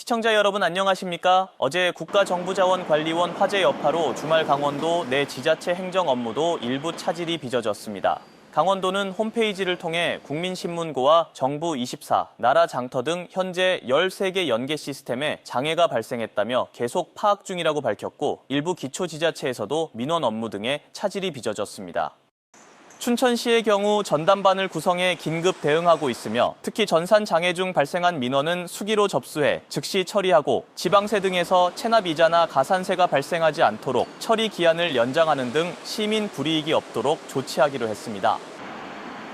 시청자 여러분 안녕하십니까? 어제 국가정부자원관리원 화재 여파로 주말 강원도 내 지자체 행정 업무도 일부 차질이 빚어졌습니다. 강원도는 홈페이지를 통해 국민신문고와 정부24, 나라장터 등 현재 13개 연계 시스템에 장애가 발생했다며 계속 파악 중이라고 밝혔고 일부 기초지자체에서도 민원 업무 등에 차질이 빚어졌습니다. 춘천시의 경우 전담반을 구성해 긴급 대응하고 있으며 특히 전산 장애 중 발생한 민원은 수기로 접수해 즉시 처리하고 지방세 등에서 체납 이자나 가산세가 발생하지 않도록 처리 기한을 연장하는 등 시민 불이익이 없도록 조치하기로 했습니다.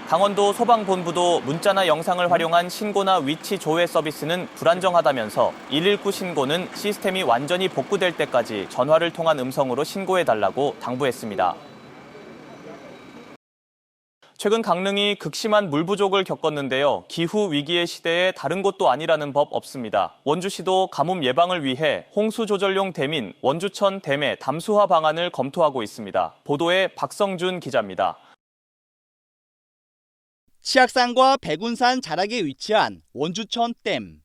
강원도 소방본부도 문자나 영상을 활용한 신고나 위치 조회 서비스는 불안정하다면서 119 신고는 시스템이 완전히 복구될 때까지 전화를 통한 음성으로 신고해달라고 당부했습니다. 최근 강릉이 극심한 물 부족을 겪었는데요. 기후 위기의 시대에 다른 곳도 아니라는 법 없습니다. 원주시도 가뭄 예방을 위해 홍수 조절용 댐인 원주천 댐의 담수화 방안을 검토하고 있습니다. 보도에 박성준 기자입니다. 치악산과 백운산 자락에 위치한 원주천 댐.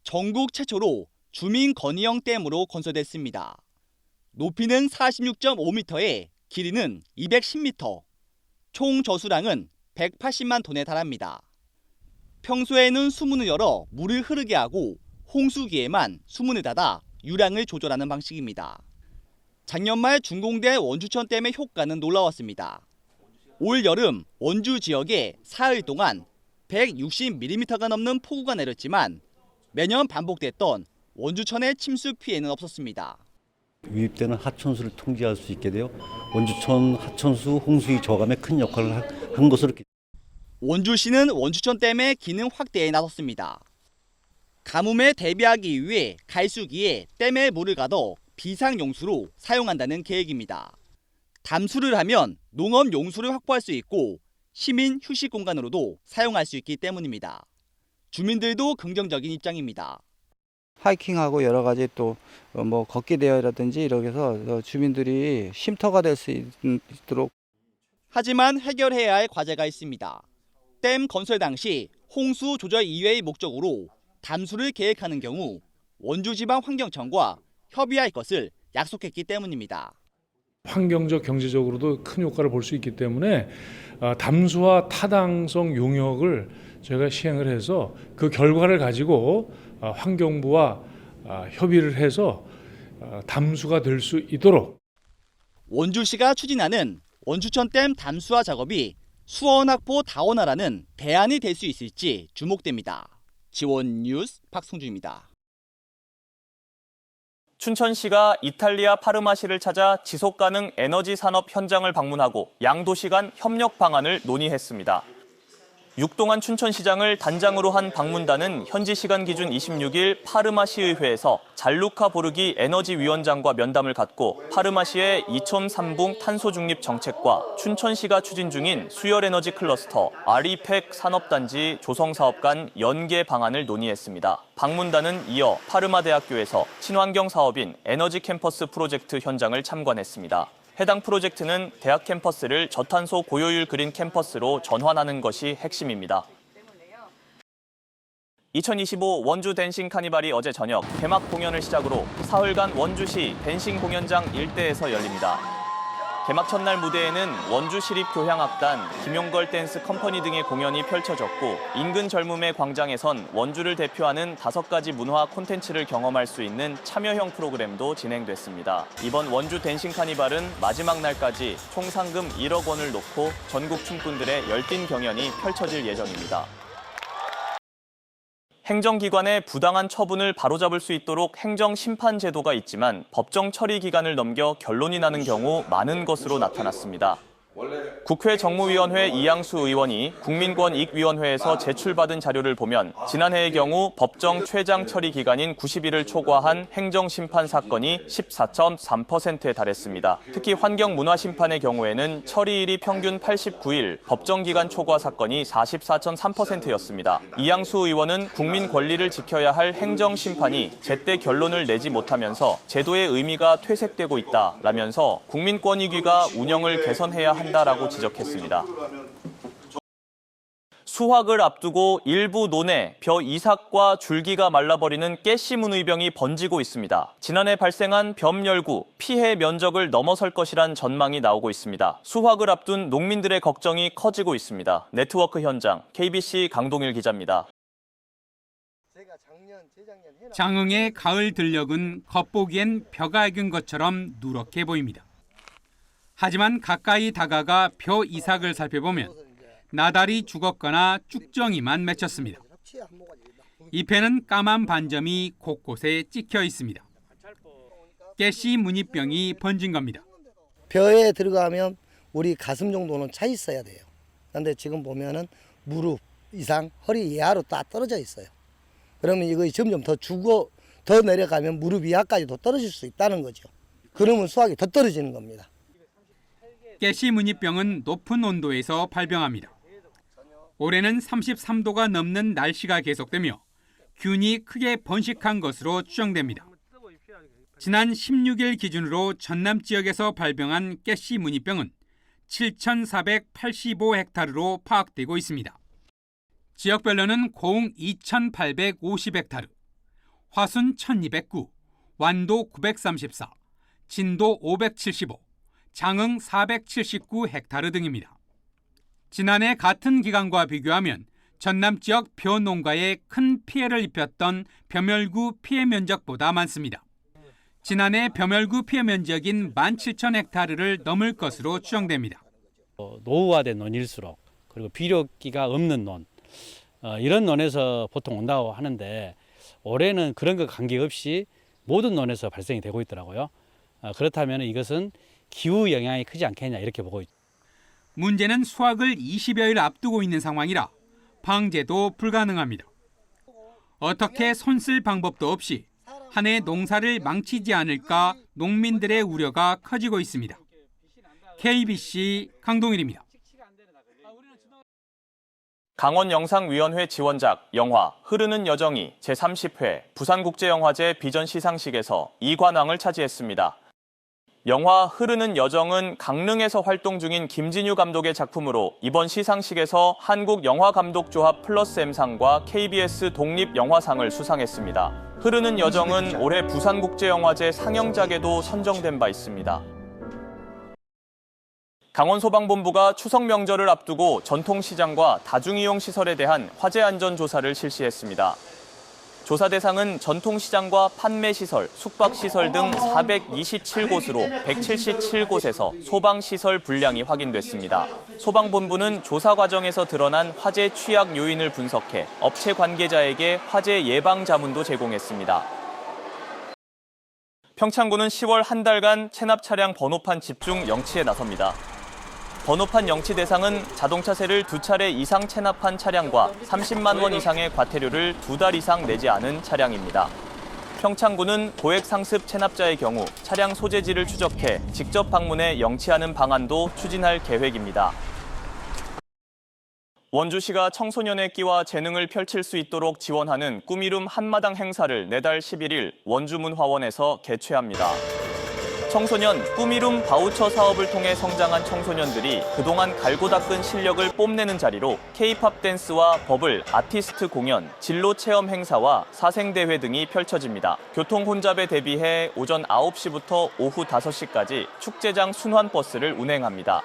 전국 최초로 주민 건의형 댐으로 건설됐습니다. 높이는 46.5m에 길이는 210m. 총 저수량은 180만 톤에 달합니다. 평소에는 수문을 열어 물을 흐르게 하고 홍수기에만 수문을 닫아 유량을 조절하는 방식입니다. 작년 말 준공된 원주천 댐의 효과는 놀라웠습니다. 올 여름 원주 지역에 사흘 동안 160mm가 넘는 폭우가 내렸지만 매년 반복됐던 원주천의 침수 피해는 없었습니다. 유입되는 하천수를 통제할 수 있게 되어 원주천 하천수 홍수위 저감에 큰 역할을 한 것으로. 원주시는 원주천 댐의 기능 확대에 나섰습니다. 가뭄에 대비하기 위해 갈수기에 댐에 물을 가둬 비상용수로 사용한다는 계획입니다. 담수를 하면 농업 용수를 확보할 수 있고 시민 휴식 공간으로도 사용할 수 있기 때문입니다. 주민들도 긍정적인 입장입니다. 하이킹하고 여러 가지 또 뭐 걷기 대회라든지 이렇게 해서 주민들이 쉼터가 될 수 있도록. 하지만 해결해야 할 과제가 있습니다. 댐 건설 당시 홍수 조절 이외의 목적으로 담수를 계획하는 경우 원주지방환경청과 협의할 것을 약속했기 때문입니다. 환경적, 경제적으로도 큰 효과를 볼 수 있기 때문에 담수와 타당성 용역을 저희가 시행을 해서 그 결과를 가지고 환경부와 협의를 해서 담수가 될 수 있도록. 원주시가 추진하는 원주천 댐 담수화 작업이 수원 확보 다원화라는 대안이 될 수 있을지 주목됩니다. 지원 뉴스 박성주입니다. 춘천시가 이탈리아 파르마시를 찾아 지속가능 에너지 산업 현장을 방문하고 양도시 간 협력 방안을 논의했습니다. 육동환 춘천시장을 단장으로 한 방문단은 현지 시간 기준 26일 파르마시의회에서 잘루카 보르기 에너지위원장과 면담을 갖고 파르마시의 이촌 3붕 탄소 중립 정책과 춘천시가 추진 중인 수열에너지 클러스터 아리팩 산업단지 조성사업 간 연계 방안을 논의했습니다. 방문단은 이어 파르마대학교에서 친환경 사업인 에너지 캠퍼스 프로젝트 현장을 참관했습니다. 해당 프로젝트는 대학 캠퍼스를 저탄소 고효율 그린 캠퍼스로 전환하는 것이 핵심입니다. 2025 원주 댄싱 카니발이 어제 저녁 개막 공연을 시작으로 사흘간 원주시 댄싱 공연장 일대에서 열립니다. 개막 첫날 무대에는 원주시립교향악단, 김용걸 댄스 컴퍼니 등의 공연이 펼쳐졌고 인근 젊음의 광장에선 원주를 대표하는 5가지 문화 콘텐츠를 경험할 수 있는 참여형 프로그램도 진행됐습니다. 이번 원주 댄싱 카니발은 마지막 날까지 총 상금 1억 원을 놓고 전국 춤꾼들의 열띤 경연이 펼쳐질 예정입니다. 행정기관의 부당한 처분을 바로잡을 수 있도록 행정심판 제도가 있지만 법정 처리 기간을 넘겨 결론이 나는 경우 많은 것으로 나타났습니다. 국회 정무위원회 이양수 의원이 국민권익위원회에서 제출받은 자료를 보면 지난해의 경우 법정 최장 처리 기간인 90일을 초과한 행정심판 사건이 14.3%에 달했습니다. 특히 환경문화심판의 경우에는 처리일이 평균 89일, 법정기간 초과 사건이 44.3%였습니다. 이양수 의원은 국민 권리를 지켜야 할 행정심판이 제때 결론을 내지 못하면서 제도의 의미가 퇴색되고 있다라면서 국민권익위가 운영을 개선해야 한다라고 지적했습니다. 수확을 앞두고 일부 논에 벼 이삭과 줄기가 말라버리는 가시문의병이 번지고 있습니다. 지난해 발생한 벼멸구, 피해 면적을 넘어설 것이란 전망이 나오고 있습니다. 수확을 앞둔 농민들의 걱정이 커지고 있습니다. 네트워크 현장, KBC 강동일 기자입니다. 장흥의 가을 들녘은 겉보기엔 벼가 익은 것처럼 누렇게 보입니다. 하지만 가까이 다가가 벼 이삭을 살펴보면 나달이 죽었거나 쭉정이만 맺혔습니다. 잎에는 까만 반점이 곳곳에 찍혀 있습니다. 가시무늬병이 번진 겁니다. 벼에 들어가면 우리 가슴 정도는 차 있어야 돼요. 그런데 지금 보면은 무릎 이상, 허리 이하로 딱 떨어져 있어요. 그러면 이거 점점 더 내려가면 무릎 이하까지도 떨어질 수 있다는 거죠. 그러면 수확이 더 떨어지는 겁니다. 가시무늬병은 높은 온도에서 발병합니다. 올해는 33도가 넘는 날씨가 계속되며 균이 크게 번식한 것으로 추정됩니다. 지난 16일 기준으로 전남 지역에서 발병한 가시무늬병은 7,485헥타르로 파악되고 있습니다. 지역별로는 고흥 2,850헥타르, 화순 1,209, 완도 934, 진도 575, 장흥 479헥타르 등입니다. 지난해 같은 기간과 비교하면 전남 지역 벼 농가에 큰 피해를 입혔던 벼멸구 피해 면적보다 많습니다. 지난해 벼멸구 피해 면적인 17,000헥타르를 넘을 것으로 추정됩니다. 노후화된 논일수록 그리고 비료기가 없는 논 이런 논에서 보통 온다고 하는데 올해는 그런 것 관계없이 모든 논에서 발생이 되고 있더라고요. 그렇다면 이것은 기후 영향이 크지 않겠냐 이렇게 보고 있죠. 문제는 수확을 20여일 앞두고 있는 상황이라 방제도 불가능합니다. 어떻게 손쓸 방법도 없이 한 해 농사를 망치지 않을까 농민들의 우려가 커지고 있습니다. KBC 강동일입니다. 강원영상위원회 지원작 영화 흐르는 여정이 제30회 부산국제영화제 비전 시상식에서 2관왕을 차지했습니다. 영화 흐르는 여정은 강릉에서 활동 중인 김진유 감독의 작품으로 이번 시상식에서 한국영화감독조합 플러스 M상과 KBS 독립영화상을 수상했습니다. 흐르는 여정은 올해 부산국제영화제 상영작에도 선정된 바 있습니다. 강원소방본부가 추석 명절을 앞두고 전통시장과 다중이용 시설에 대한 화재 안전 조사를 실시했습니다. 조사 대상은 전통시장과 판매시설, 숙박시설 등 427곳으로 177곳에서 소방시설 불량이 확인됐습니다. 소방본부는 조사 과정에서 드러난 화재 취약 요인을 분석해 업체 관계자에게 화재 예방 자문도 제공했습니다. 평창군은 10월 한 달간 체납 차량 번호판 집중 영치에 나섭니다. 번호판 영치 대상은 자동차세를 2차례 이상 체납한 차량과 30만 원 이상의 과태료를 2달 이상 내지 않은 차량입니다. 평창군은 고액 상습 체납자의 경우 차량 소재지를 추적해 직접 방문해 영치하는 방안도 추진할 계획입니다. 원주시가 청소년의 끼와 재능을 펼칠 수 있도록 지원하는 꿈이룸 한마당 행사를 내달 11일 원주문화원에서 개최합니다. 청소년 꿈이룸 바우처 사업을 통해 성장한 청소년들이 그동안 갈고 닦은 실력을 뽐내는 자리로 K-팝 댄스와 버블, 아티스트 공연, 진로 체험 행사와 사생대회 등이 펼쳐집니다. 교통 혼잡에 대비해 오전 9시부터 오후 5시까지 축제장 순환버스를 운행합니다.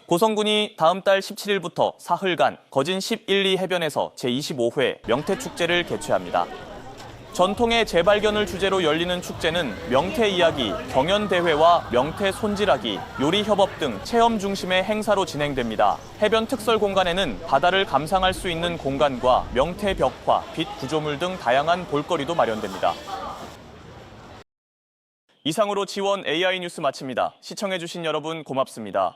고성군이 다음 달 17일부터 사흘간 거진 11리 해변에서 제25회 명태축제를 개최합니다. 전통의 재발견을 주제로 열리는 축제는 명태 이야기, 경연대회와 명태 손질하기, 요리협업 등 체험 중심의 행사로 진행됩니다. 해변 특설 공간에는 바다를 감상할 수 있는 공간과 명태 벽화, 빛 구조물 등 다양한 볼거리도 마련됩니다. 이상으로 지원 AI 뉴스 마칩니다. 시청해주신 여러분 고맙습니다.